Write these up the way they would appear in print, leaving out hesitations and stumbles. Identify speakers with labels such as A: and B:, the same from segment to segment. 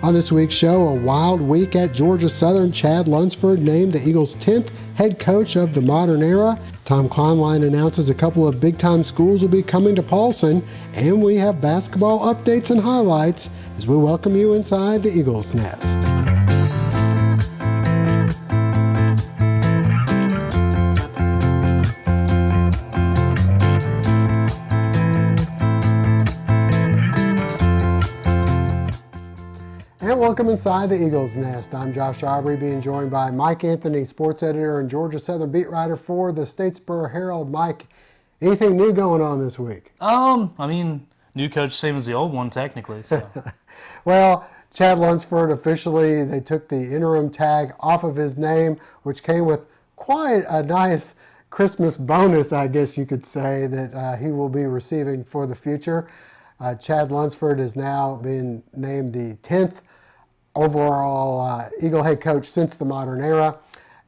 A: On this week's show, a wild week at Georgia Southern. Chad Lunsford named the Eagles' 10th head coach of the modern era. Tom Kleinlein announces a couple of big-time schools will be coming to Paulson. And we have basketball updates and highlights as we welcome you inside the Eagles' nest. Welcome inside the Eagles' Nest. I'm Josh Aubrey, being joined by Mike Anthony, sports editor and Georgia Southern beat writer for the Statesboro Herald. Mike, anything new going on this week?
B: New coach, same as the old one, technically. So.
A: Well, Chad Lunsford officially, they took the interim tag off of his name, which came with quite a nice Christmas bonus, I guess you could say, that he will be receiving for the future. Chad Lunsford is now being named the 10th overall Eagle head coach since the modern era,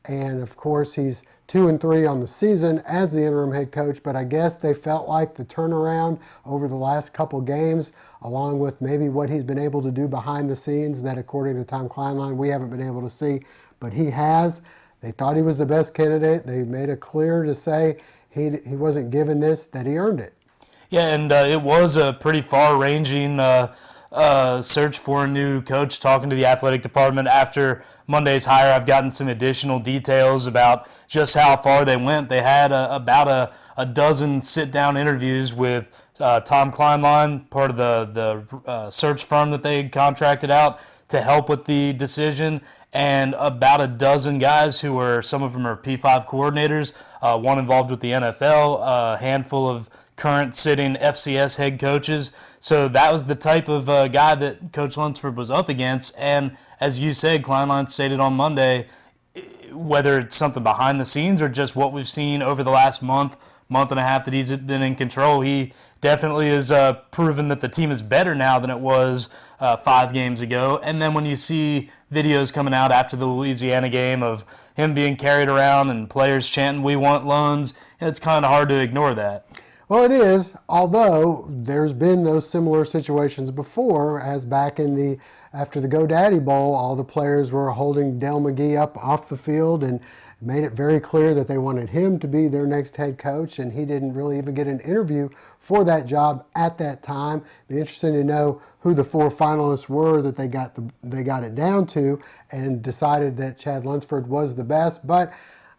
A: and of course he's 2-3 on the season as the interim head coach, but I guess they felt like the turnaround over the last couple games, along with maybe what he's been able to do behind the scenes that, according to Tom Kleinlein, we haven't been able to see, but he has. They thought he was the best candidate. They made it clear to say he wasn't given this, that he earned it.
B: Yeah, and it was a pretty far-ranging search for a new coach. Talking to the athletic department after Monday's hire, I've gotten some additional details about just how far they went. They had about a dozen sit-down interviews with Tom Kleinlein, part of the search firm that they had contracted out to help with the decision, and about a dozen guys who were, some of them are P5 coordinators, one involved with the NFL, a handful of current sitting FCS head coaches. So that was the type of guy that Coach Lunsford was up against. And as you said, Kleinlein stated on Monday, whether it's something behind the scenes or just what we've seen over the last month and a half that he's been in control, he definitely has proven that the team is better now than it was 5 games ago. And then when you see videos coming out after the Louisiana game of him being carried around and players chanting, "We want loans," it's kind of hard to ignore that.
A: Well, it is, although there's been those similar situations before, as back in after the GoDaddy Bowl, all the players were holding Dale McGee up off the field and made it very clear that they wanted him to be their next head coach, and he didn't really even get an interview for that job at that time. Be interesting to know who the 4 finalists were that they got it down to, and decided that Chad Lunsford was the best. But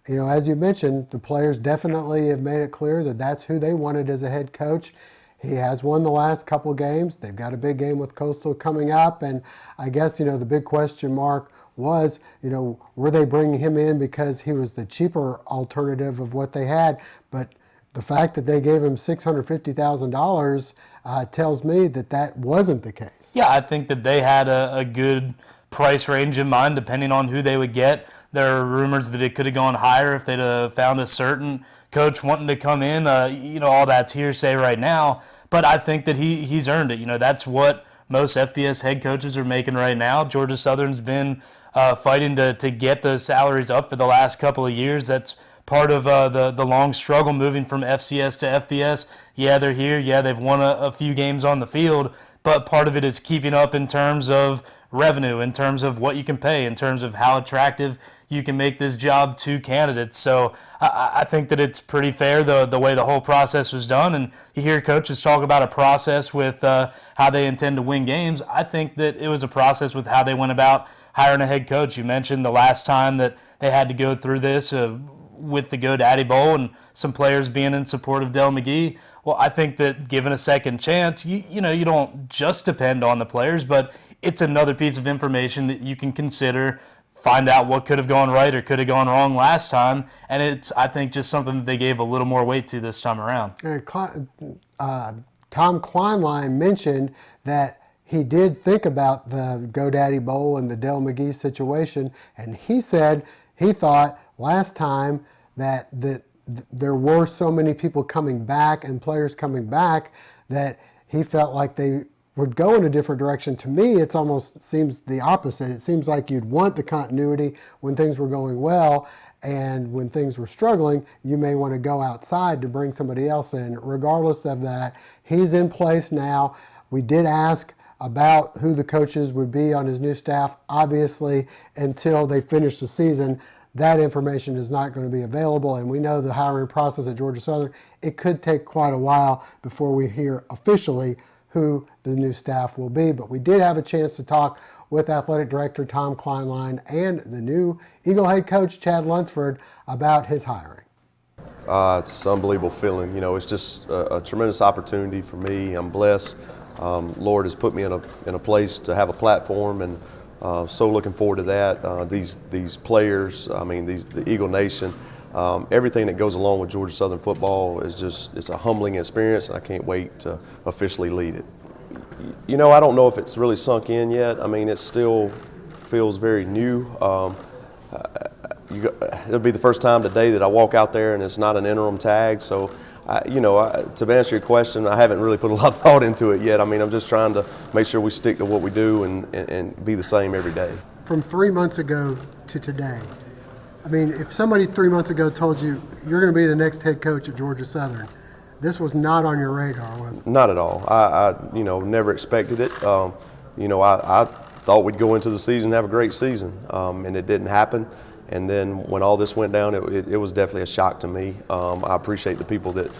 A: you know, as you mentioned, the players definitely have made it clear that that's who they wanted as a head coach. He has won the last couple games. They've got a big game with Coastal coming up, and I guess, you know, the big question mark was, you know, were they bringing him in because he was the cheaper alternative of what they had? But the fact that they gave him $650,000 tells me that that wasn't the case.
B: Yeah, I think that they had a good price range in mind depending on who they would get. There are rumors that it could have gone higher if they'd have found a certain coach wanting to come in. All that's hearsay right now. But I think that he's earned it. You know, that's what most FBS head coaches are making right now. Georgia Southern's been fighting to get those salaries up for the last couple of years. That's part of the long struggle moving from FCS to FBS. Yeah, they're here. Yeah, they've won a few games on the field. But part of it is keeping up in terms of revenue, in terms of what you can pay, in terms of how attractive you can make this job to candidates. So I think that it's pretty fair, the way the whole process was done. And you hear coaches talk about a process with how they intend to win games. I think that it was a process with how they went about hiring a head coach. You mentioned the last time that they had to go through this with the GoDaddy Bowl and some players being in support of Dell McGee. Well, I think that given a second chance, you don't just depend on the players, but it's another piece of information that you can consider, find out what could have gone right or could have gone wrong last time, and it's, I think, just something that they gave a little more weight to this time around.
A: Tom Kleinlein mentioned that he did think about the GoDaddy Bowl and the Dell McGee situation, and he said he thought last time that there were so many people coming back and players coming back that he felt like they would go in a different direction. To me, it's almost seems the opposite. It seems like you'd want the continuity when things were going well, and when things were struggling, you may want to go outside to bring somebody else in. Regardless of that, he's in place now. We did ask about who the coaches would be on his new staff. Obviously, until they finish the season, that information is not going to be available, and we know the hiring process at Georgia Southern, it could take quite a while before we hear officially who the new staff will be. But we did have a chance to talk with Athletic Director Tom Kleinlein and the new Eagle head coach Chad Lunsford about his hiring.
C: It's an unbelievable feeling. It's just a tremendous opportunity for me. I'm blessed. Lord has put me in a place to have a platform, and so looking forward to that. These players, the Eagle Nation, everything that goes along with Georgia Southern football is it's a humbling experience, and I can't wait to officially lead it. I don't know if it's really sunk in yet. It still feels very new. It'll be the first time today that I walk out there and it's not an interim tag. So, to answer your question, I haven't really put a lot of thought into it yet. I'm just trying to make sure we stick to what we do and be the same every day.
A: From 3 months ago to today, if somebody 3 months ago told you you're going to be the next head coach at Georgia Southern, this was not on your radar, was it?
C: Not at all. I never expected it. I thought we'd go into the season and have a great season, and it didn't happen. And then when all this went down, it was definitely a shock to me. I appreciate the people that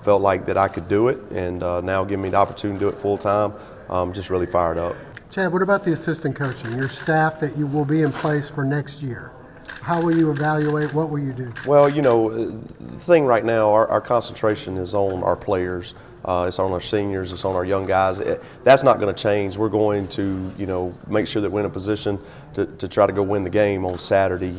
C: felt like that I could do it, and now giving me the opportunity to do it full time. I'm just really fired up.
A: Chad, what about the assistant coaching, your staff that you will be in place for next year? How will you evaluate? What will you do?
C: Well, the thing right now, our concentration is on our players. It's on our seniors. It's on our young guys. That's not going to change. We're going to, make sure that we're in a position to try to go win the game on Saturday.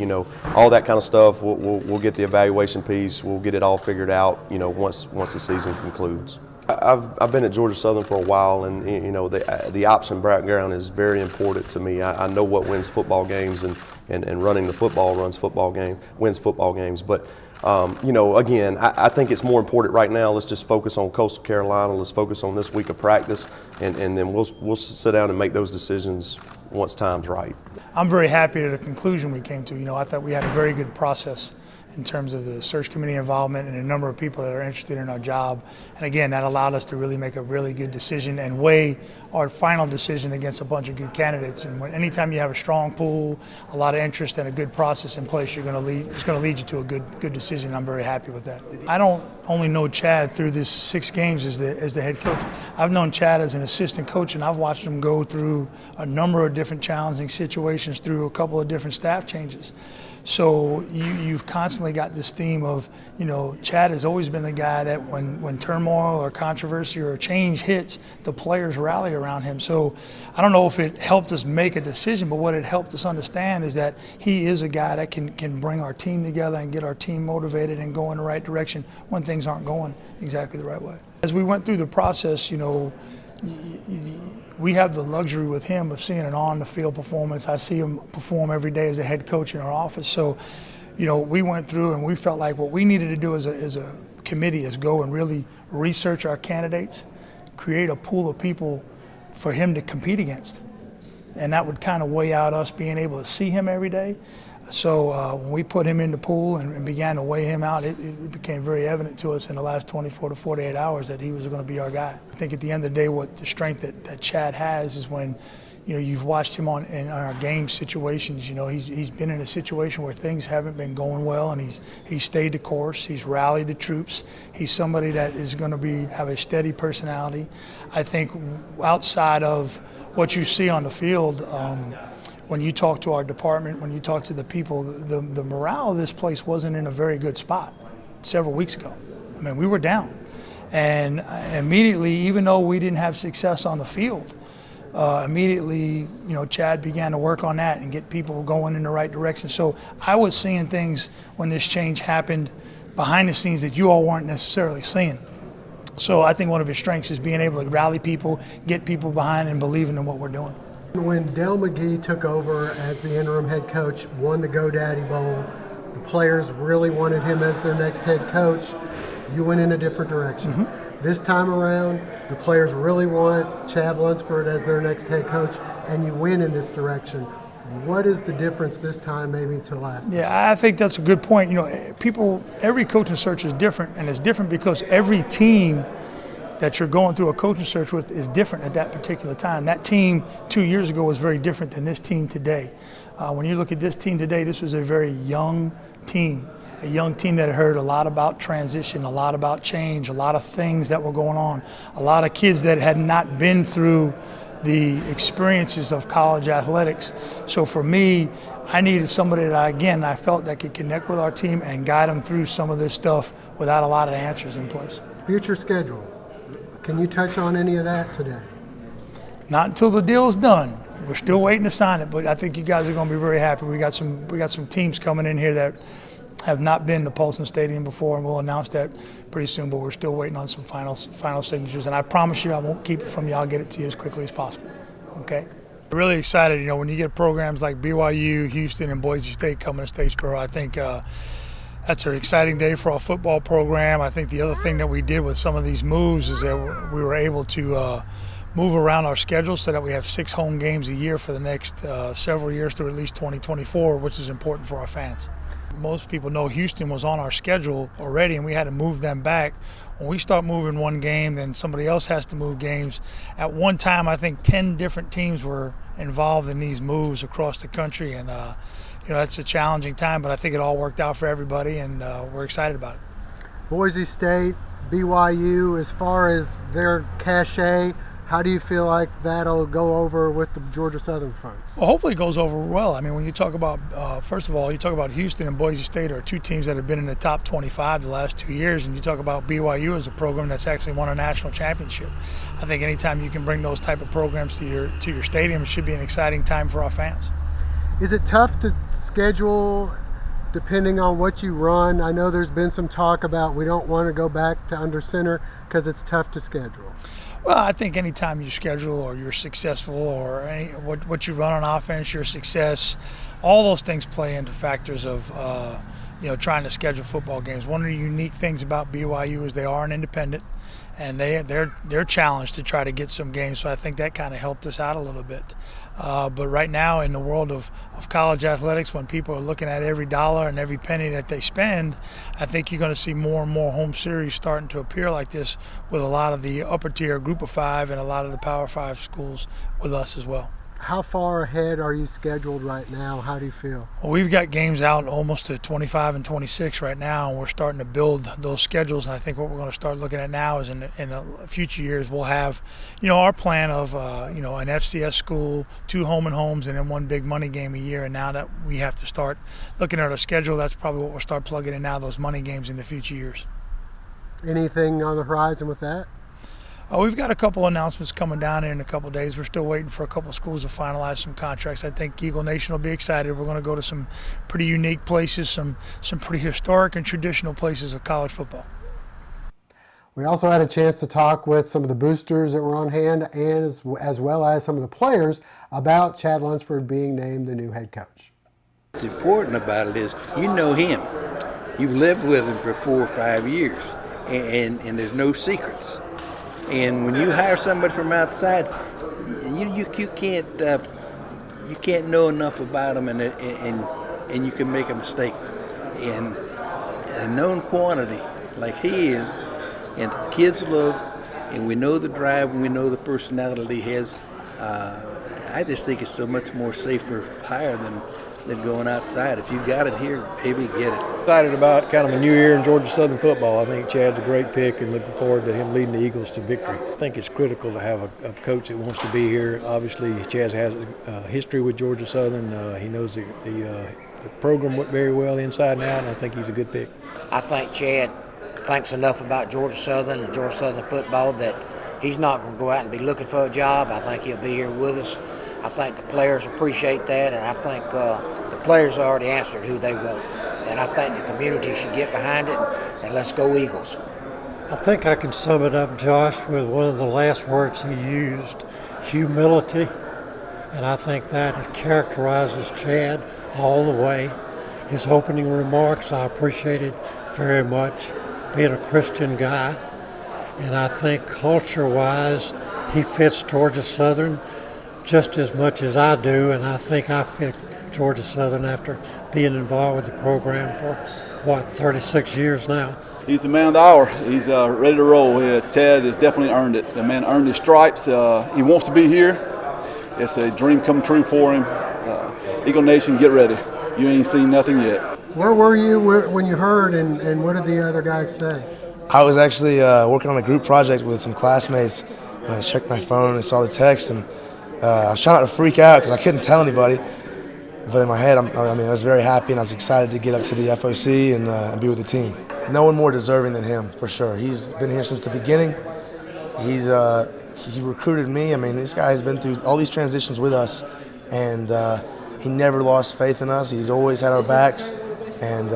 C: All that kind of stuff. We'll get the evaluation piece. We'll get it all figured out. Once the season concludes. I've been at Georgia Southern for a while, and the option background is very important to me. I know what wins football games, and running the football wins football games. But again, I think it's more important right now. Let's just focus on Coastal Carolina. Let's focus on this week of practice, and then we'll sit down and make those decisions once time's right.
D: I'm very happy to the conclusion we came to. I thought we had a very good process in terms of the search committee involvement and a number of people that are interested in our job. And again, that allowed us to really make a really good decision and weigh our final decision against a bunch of good candidates. And anytime you have a strong pool, a lot of interest, and a good process in place, it's going to lead you to a good decision. I'm very happy with that. I don't only know Chad through this 6 games as the head coach. I've known Chad as an assistant coach, and I've watched him go through a number of different challenging situations through a couple of different staff changes. So you've constantly got this theme of, Chad has always been the guy that when turmoil or controversy or change hits, the players rally around him. So I don't know if it helped us make a decision, but what it helped us understand is that he is a guy that can bring our team together and get our team motivated and go in the right direction when things aren't going exactly the right way. As we went through the process, we have the luxury with him of seeing an on-the-field performance. I see him perform every day as a head coach in our office. So, we went through and we felt like what we needed to do as a committee is go and really research our candidates, create a pool of people for him to compete against. And that would kind of weigh out us being able to see him every day. So when we put him in the pool and began to weigh him out, it became very evident to us in the last 24 to 48 hours that he was going to be our guy. I think at the end of the day, what the strength that Chad has is when, you've watched him in our game situations. He's been in a situation where things haven't been going well, and he's stayed the course. He's rallied the troops. He's somebody that is going to have a steady personality. I think outside of what you see on the field, when you talk to our department, when you talk to the people, the morale of this place wasn't in a very good spot several weeks ago. We were down. And immediately, even though we didn't have success on the field, immediately, Chad began to work on that and get people going in the right direction. So I was seeing things when this change happened behind the scenes that you all weren't necessarily seeing. So I think one of his strengths is being able to rally people, get people behind, and believing in what we're doing.
A: When Dale McGee took over as the interim head coach, won the GoDaddy Bowl, the players really wanted him as their next head coach. You went in a different direction. This time around, the players really want Chad Lunsford as their next head coach, and you win in this direction. What is the difference this time maybe to last time?
D: Yeah, I think that's a good point. You know, every coaching search is different, and it's different because every team that you're going through a coaching search with is different at that particular time. That team 2 years ago was very different than this team today. When you look at this team today, this was a very young team. A young team that heard a lot about transition, a lot about change, a lot of things that were going on, a lot of kids that had not been through the experiences of college athletics. So for me, I needed somebody that, I felt that could connect with our team and guide them through some of this stuff without a lot of answers in place.
A: Future schedule. Can you touch on any of that today?
D: Not until the deal's done. We're still waiting to sign it, but I think you guys are going to be very happy. We got some teams coming in here that have not been to Paulson Stadium before, and we'll announce that pretty soon, but we're still waiting on some final signatures, and I promise you I won't keep it from you. I'll get it to you as quickly as possible, okay? Really excited, you know, when you get programs like BYU, Houston, and Boise State coming to Statesboro, I think that's an exciting day for our football program. I think the other thing that we did with some of these moves is that we were able to move around our schedule so that we have 6 home games a year for the next several years through at least 2024, which is important for our fans. Most people know Houston was on our schedule already, and we had to move them back. When we start moving one game, then somebody else has to move games. At one time, I think 10 different teams were involved in these moves across the country, and you know, that's a challenging time, but I think it all worked out for everybody, and we're excited about it.
A: Boise State, BYU, as far as their cachet, how do you feel like that'll go over with the Georgia Southern folks?
D: Well, hopefully it goes over well. I mean, when you talk about, first of all, you talk about Houston and Boise State are 2 teams that have been in the top 25 the last 2 years, and you talk about BYU as a program that's actually won a national championship. I think anytime you can bring those type of programs to your stadium, it should be an exciting time for our fans.
A: Is it tough to schedule depending on what you run? I know there's been some talk about we don't want to go back to under center because it's tough to schedule.
D: Well, I think anytime you schedule or you're successful or what you run on offense, your success, all those things play into factors of you know, trying to schedule football games. One of the unique things about BYU is they are an independent, and they're challenged to try to get some games. So I think that kind of helped us out a little bit. But right now in the world of college athletics, when people are looking at every dollar and every penny that they spend, I think you're going to see more and more home series starting to appear like this with a lot of the upper tier Group of 5 and a lot of the Power 5 schools with us as well.
A: How far ahead are you scheduled right now? How do you feel?
D: Well, we've got games out almost to 25 and 26 right now, and we're starting to build those schedules. And I think what we're going to start looking at now is in the future years, we'll have, you know, our plan of, you know, an FCS school, 2 home and homes, and then 1 big money game a year. And now that we have to start looking at our schedule, that's probably what we'll start plugging in now, those money games in the future years.
A: Anything on the horizon with that?
D: We've got a couple announcements coming down in a couple of days. We're still waiting for a couple of schools to finalize some contracts. I think Eagle Nation will be excited. We're going to go to some pretty unique places, some pretty historic and traditional places of college football.
A: We also had a chance to talk with some of the boosters that were on hand, and as well as some of the players about Chad Lunsford being named the new head coach.
E: What's important about it is you know him. You've lived with him for 4 or 5 years, and there's no secrets. And when you hire somebody from outside, you can't know enough about them, and you can make a mistake. And a known quantity like he is, and the kids love, and we know the drive, and we know the personality he has. I just think it's so much more safer hire than going outside. If you got it here, baby, get it.
F: Excited about kind of a new year in Georgia Southern football. I think Chad's a great pick, and looking forward to him leading the Eagles to victory. I think it's critical to have a coach that wants to be here. Obviously, Chad has history with Georgia Southern. He knows the program very well inside and out, and I think he's a good pick.
G: I think Chad thinks enough about Georgia Southern and Georgia Southern football that he's not going to go out and be looking for a job. I think he'll be here with us. I think the players appreciate that, and I think the players already answered who they want. And I think the community should get behind it, and let's go Eagles.
H: I think I can sum it up, Josh, with one of the last words he used, humility. And I think that characterizes Chad all the way. His opening remarks, I appreciated very much, being a Christian guy. And I think culture-wise, he fits Georgia Southern just as much as I do, and I think I fit Georgia Southern after being involved with the program for, 36 years now.
I: He's the man of the hour. He's ready to roll. Chad has definitely earned it. The man earned his stripes. He wants to be here. It's a dream come true for him. Eagle Nation, get ready. You ain't seen nothing yet.
A: Where were you when you heard, and what did the other guys say?
J: I was actually working on a group project with some classmates, and I checked my phone and saw the text, and I was trying not to freak out because I couldn't tell anybody. But in my head, I was very happy, and I was excited to get up to the FOC and be with the team. No one more deserving than him, for sure. He's been here since the beginning. He recruited me. I mean, this guy has been through all these transitions with us, and he never lost faith in us. He's always had our backs, and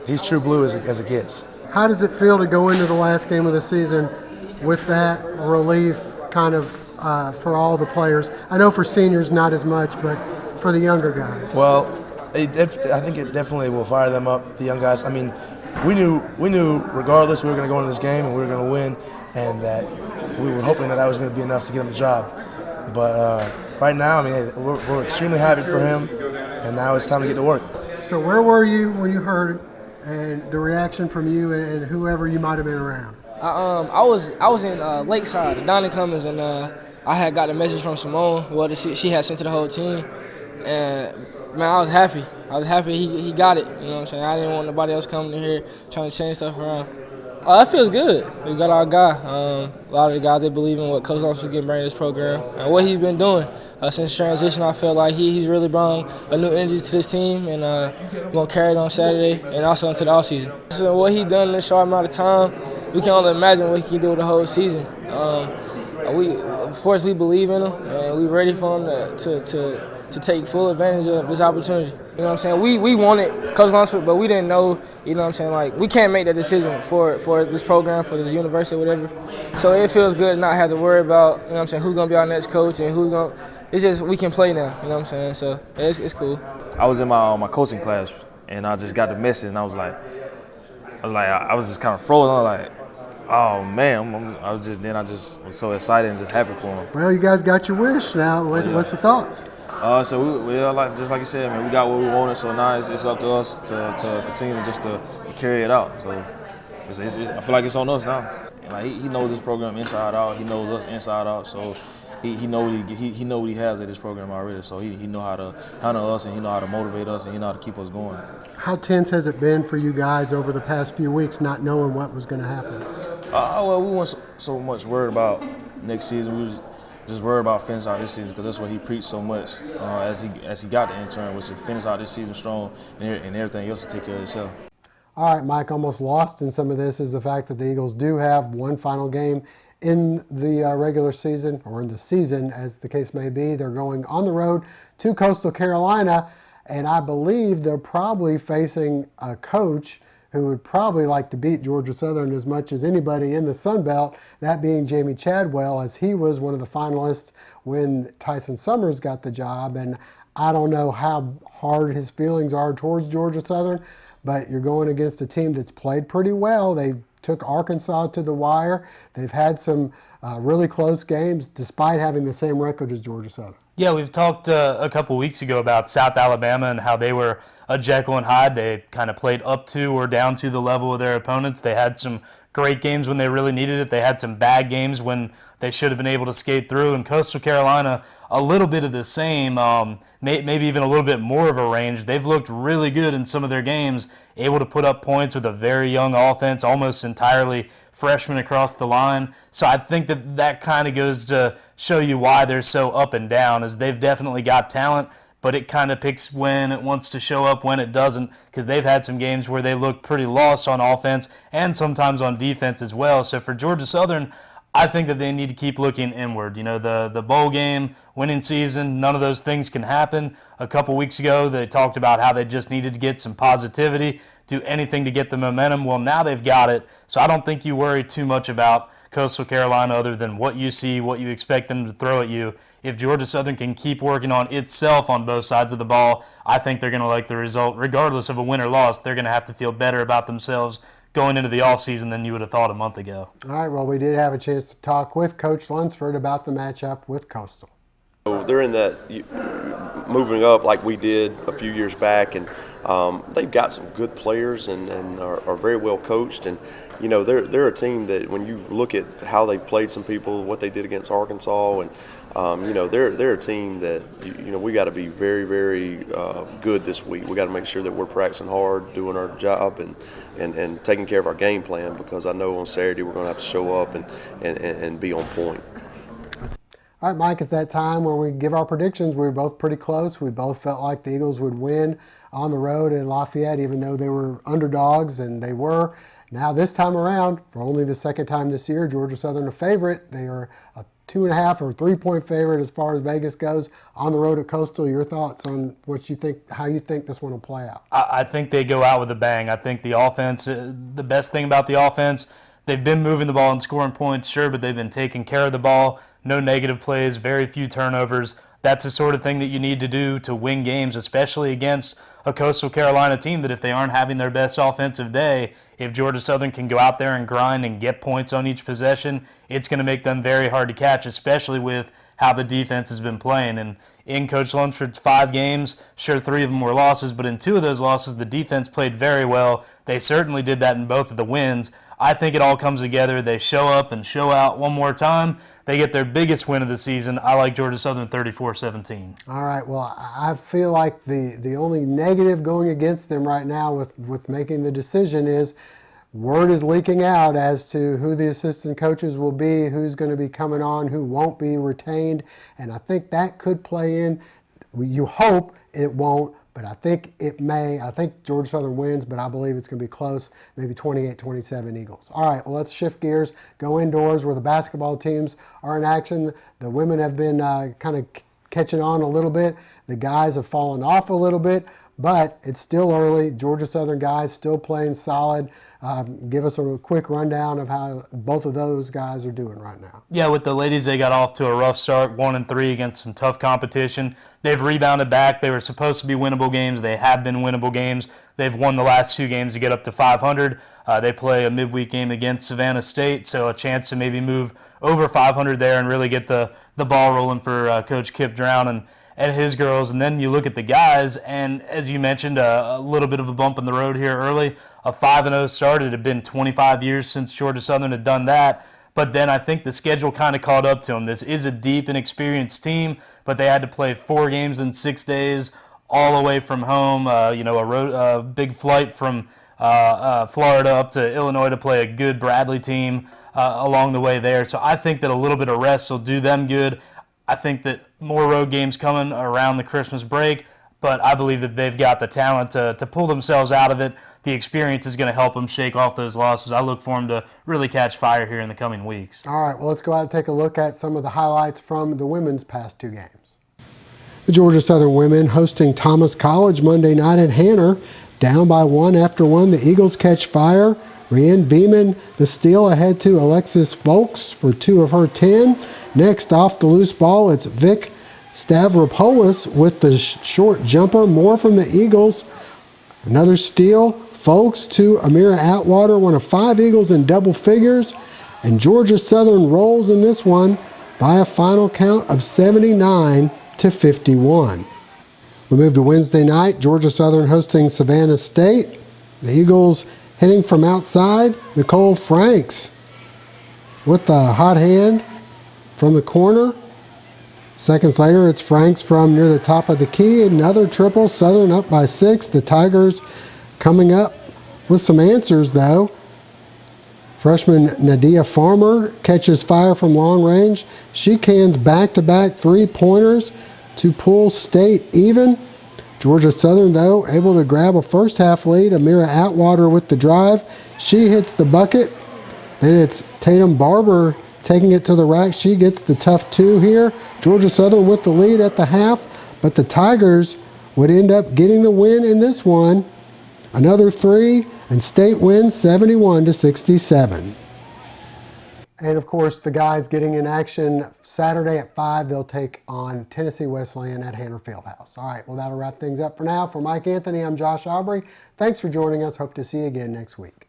J: he's true blue as it gets.
A: How does it feel to go into the last game of the season with that relief kind of for all the players? I know for seniors not as much, but for the younger guys.
J: Well, I think it definitely will fire them up, the young guys. I mean, we knew regardless we were going to go into this game and we were going to win, and that we were hoping that was going to be enough to get him the job. But right now, we're extremely happy for him, and now it's time to get to work.
A: So where were you when you heard it, and the reaction from you and whoever you might have been around?
K: I was in Lakeside, the Donnie Cummins, and I had got a message from Simone, she had sent to the whole team, and man, I was happy. He got it. You know what I'm saying? I didn't want nobody else coming in here trying to change stuff around. It feels good. We got our guy. A lot of the guys, they believe in what Coach Lunsford can bring to this program and what he's been doing since transition. I feel like he's really brought a new energy to this team, and we're going to carry it on Saturday and also into the offseason. So what he's done in this short amount of time, we can only imagine what he can do the whole season. Of course, we believe in him, and we're ready for him to take full advantage of this opportunity. You know what I'm saying? We wanted Coach Lunsford, but we didn't know, you know what I'm saying, like, we can't make that decision for this program, for this university, whatever. So it feels good to not have to worry about, you know what I'm saying, who's going to be our next coach and who's going to – it's just we can play now, you know what I'm saying? So it's cool.
L: I was in my coaching class, and I just got the message, and I was just kind of frozen. I was like, oh man, I just was so excited and just happy for him.
A: Well, you guys got your wish now. What's the thoughts?
L: So we just like you said, man, we got what we wanted. So now it's up to us to continue to carry it out. So I feel like it's on us now. And like he knows this program inside out. He knows us inside out. So he know what he has at this program already. So he know how to handle us, and he know how to motivate us, and he know how to keep us going. How
A: tense has it been for you guys over the past few weeks, not knowing what was going to happen?
L: Well, we weren't so much worried about next season. We was just worried about finishing out this season, because that's what he preached so much as he got the intern, was to finish out this season strong and everything else to take care of itself.
A: All right, Mike, almost lost in some of this is the fact that the Eagles do have one final game in the regular season, or in the season as the case may be. They're going on the road to Coastal Carolina, and I believe they're probably facing a coach who would probably like to beat Georgia Southern as much as anybody in the Sun Belt, that being Jamie Chadwell, as he was one of the finalists when Tyson Summers got the job. And I don't know how hard his feelings are towards Georgia Southern, but you're going against a team that's played pretty well. They took Arkansas to the wire. They've had some really close games despite having the same record as Georgia Southern.
B: Yeah, we've talked a couple weeks ago about South Alabama and how they were a Jekyll and Hyde. They kind of played up to or down to the level of their opponents. They had some great games when they really needed it. They had some bad games when they should have been able to skate through. And Coastal Carolina, a little bit of the same, maybe even a little bit more of a range. They've looked really good in some of their games, able to put up points with a very young offense, almost entirely freshmen across the line. So I think that kind of goes to show you why they're so up and down, is they've definitely got talent, but it kind of picks when it wants to show up, when it doesn't, because they've had some games where they look pretty lost on offense and sometimes on defense as well. So for Georgia Southern, I think that they need to keep looking inward. You know, the bowl game, winning season, none of those things can happen. A couple weeks ago, they talked about how they just needed to get some positivity, do anything to get the momentum. Well, now they've got it, so I don't think you worry too much about Coastal Carolina other than what you see, what you expect them to throw at you. If Georgia Southern can keep working on itself on both sides of the ball, I think they're going to like the result. Regardless of a win or loss, they're going to have to feel better about themselves going into the offseason than you would have thought a month ago.
A: All right, well, we did have a chance to talk with Coach Lunsford about the matchup with Coastal.
C: They're in that moving up like we did a few years back, and they've got some good players and are very well coached. And you know, they're a team that when you look at how they've played some people, what they did against Arkansas, and you know, they're a team that you know we got to be very, very good this week. We got to make sure that we're practicing hard, doing our job, and taking care of our game plan, because I know on Saturday we're going to have to show up and be on point.
A: All right, Mike, it's that time where we give our predictions. We were both pretty close. We both felt like the Eagles would win on the road in Lafayette, even though they were underdogs, and they were. Now this time around, for only the second time this year, Georgia Southern a favorite. They are a 2.5 or 3-point favorite as far as Vegas goes on the road at Coastal. Your thoughts on what you think, how you think this one will play out?
B: I think they go out with a bang. I think the offense, the best thing about the offense, they've been moving the ball and scoring points, sure, but they've been taking care of the ball. No negative plays, very few turnovers. That's the sort of thing that you need to do to win games, especially against a Coastal Carolina team that if they aren't having their best offensive day, if Georgia Southern can go out there and grind and get points on each possession, it's going to make them very hard to catch, especially with how the defense has been playing. And in Coach Lunsford's 5 games, sure, 3 of them were losses, but in 2 of those losses, the defense played very well. They certainly did that in both of the wins. I think it all comes together. They show up and show out one more time. They get their biggest win of the season. I like Georgia Southern 34-17.
A: All right, well, I feel like the only negative going against them right now with making the decision is word is leaking out as to who the assistant coaches will be, who's going to be coming on, who won't be retained, and I think that could play in. You hope it won't, but I think it may. I think Georgia Southern wins, but I believe it's going to be close, maybe 28-27 Eagles. All right, well, let's shift gears, go indoors where the basketball teams are in action. The women have been kind of catching on a little bit. The guys have fallen off a little bit, but it's still early. Georgia Southern guys still playing solid. Give us a quick rundown of how both of those guys are doing right now.
B: Yeah, with the ladies, they got off to a rough start, 1-3 against some tough competition. They've rebounded back. They were supposed to be winnable games. They have been winnable games. They've won the last 2 games to get up to 500. They play a midweek game against Savannah State, so a chance to maybe move over 500 there and really get the ball rolling for Coach Kip Drown and his girls. And then you look at the guys, and as you mentioned, a little bit of a bump in the road here early. A 5-0 start. It had been 25 years since Georgia Southern had done that. But then I think the schedule kind of caught up to them. This is a deep and experienced team, but they had to play 4 games in 6 days, all away from home. A big flight from Florida up to Illinois to play a good Bradley team along the way there. So I think that a little bit of rest will do them good. I think that more road games coming around the Christmas break, but I believe that they've got the talent to pull themselves out of it. The experience is going to help them shake off those losses. I look for them to really catch fire here in the coming weeks.
A: All right, well, let's go out and take a look at some of the highlights from the women's past 2 games. The Georgia Southern women hosting Thomas College Monday night at Hanner. Down by 1 after 1, the Eagles catch fire. Rianne Beeman, the steal ahead to Alexis Folks for 2 of her 10. Next, off the loose ball, it's Vic Stavropoulos with the short jumper. More from the Eagles. Another steal. Folks to Amira Atwater, one of 5 Eagles in double figures. And Georgia Southern rolls in this one by a final count of 79-51. We move to Wednesday night. Georgia Southern hosting Savannah State. The Eagles hitting from outside. Nicole Franks with the hot hand from the corner. Seconds later, it's Franks from near the top of the key. Another triple. Southern up by 6. The Tigers coming up with some answers, though. Freshman Nadia Farmer catches fire from long range. She cans back-to-back 3-pointers to pull State even. Georgia Southern, though, able to grab a first-half lead. Amira Atwater with the drive. She hits the bucket. Then it's Tatum Barber taking it to the rack. She gets the tough 2 here. Georgia Southern with the lead at the half, but the Tigers would end up getting the win in this one. Another 3, and State wins 71-67. And of course, the guys getting in action Saturday at 5, they'll take on Tennessee Wesleyan at Hanner Fieldhouse. All right, well, that'll wrap things up for now. For Mike Anthony, I'm Josh Aubrey. Thanks for joining us. Hope to see you again next week.